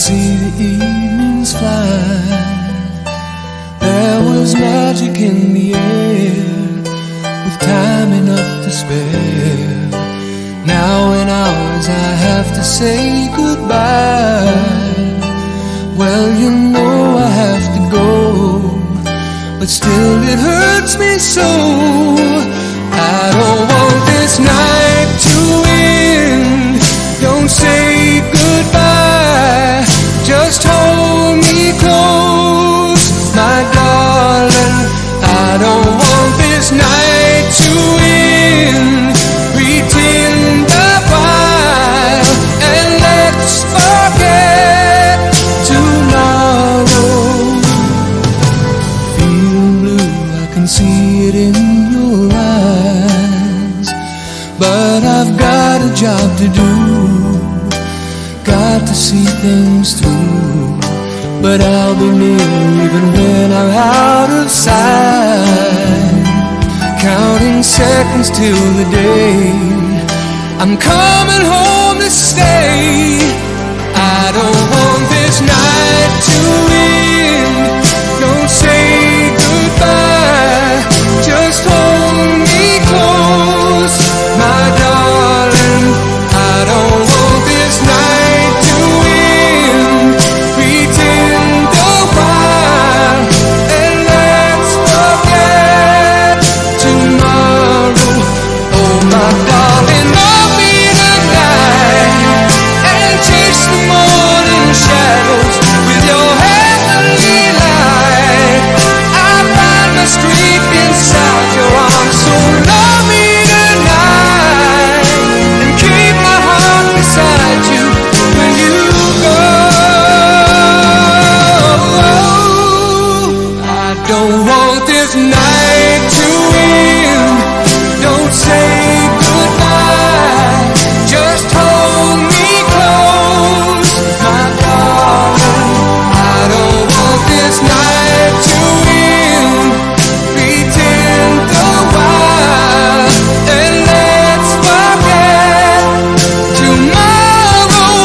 see the evenings fly. There was magic in the air, with time enough to spare. Now in hours I have to say goodbye. Well, you know I have to go, but still it hurts me so. I don't want this night to end. Don't say goodbye, just hold me close, my darling. I don't want this night to end. Pretend a while and let's forget tomorrow. Feel blue, I can see it in your eyes, but I've got a job to do. Got to see things through, but I'll be near even when I'm out of sight. Counting seconds till the day I'm coming home to stay. I don't want this night to end. Don't say goodbye, just hold me close, my darling. I don't want this night to end. Pretend a while and let's forget tomorrow. Oh, my darling, love me tonight and chase the morning shadows with your heavenly light. I find my strength inside your arms, so love me tonight and keep my heart beside you when you go. I don't want this night to end. Don't say goodbye, just hold me close, my darling. I don't want this night to end. Pretend a while and let's forget tomorrow.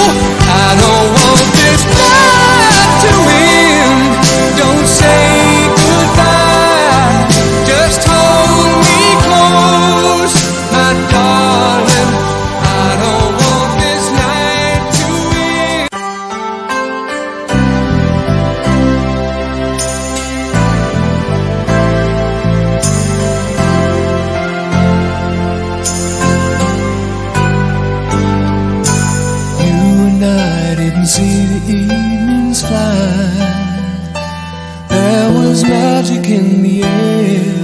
I don't want this night to end. Don't say goodbye, just hold me close, my darling. I don't want this night to end. You and I didn't see the evenings fly. There was magic in the air,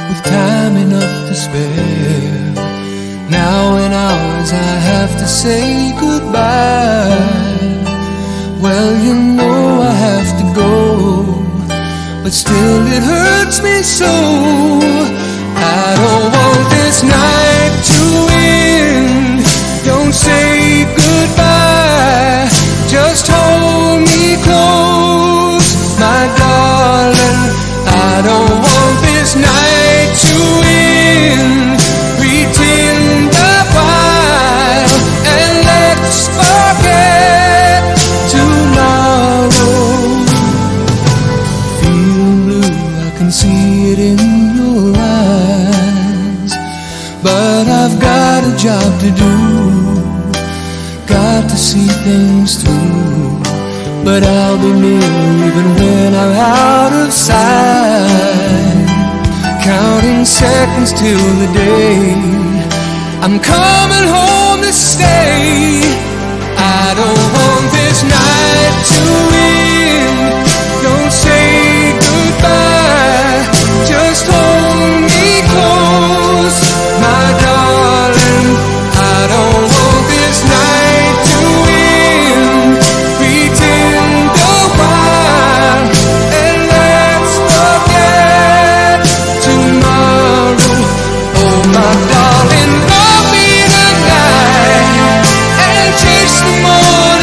with time enough to spare. Now in hours I have to say goodbye. Well, you know I have to go, but still it hurts me so. I don't want this night to end. Don't say goodbye, just hold me close, my darling. I don't want this night to end. Pretend a while and let's forget tomorrow. Feel blue, I can see it in your eyes, but I've got a job to do. Got to see things through, but I'll be near even when I'm out of sight. Counting seconds till the day I'm coming home to stay. I don't want this night to end. Don't say goodbye, just hold me close, my darling. I don't want this night to end. Pretend a while and let's forget tomorrow. Oh, my darling, love me tonight and chase the morning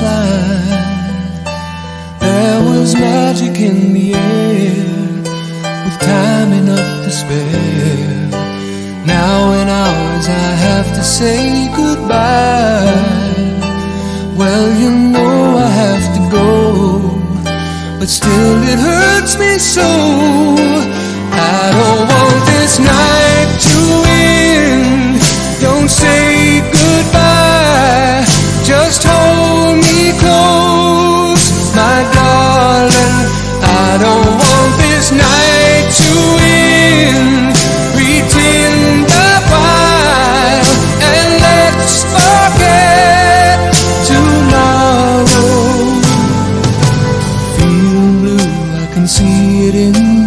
line. There was magic in the air, with time enough to spare. Now in hours I have to say goodbye. Well, you know I have to go, but still it hurts me so. I don't want this night to end. Don't say goodbye, just hold me close, my darling. I don't want this night to end. Pretend a while and let's forget tomorrow. Feeling blue, I can see it in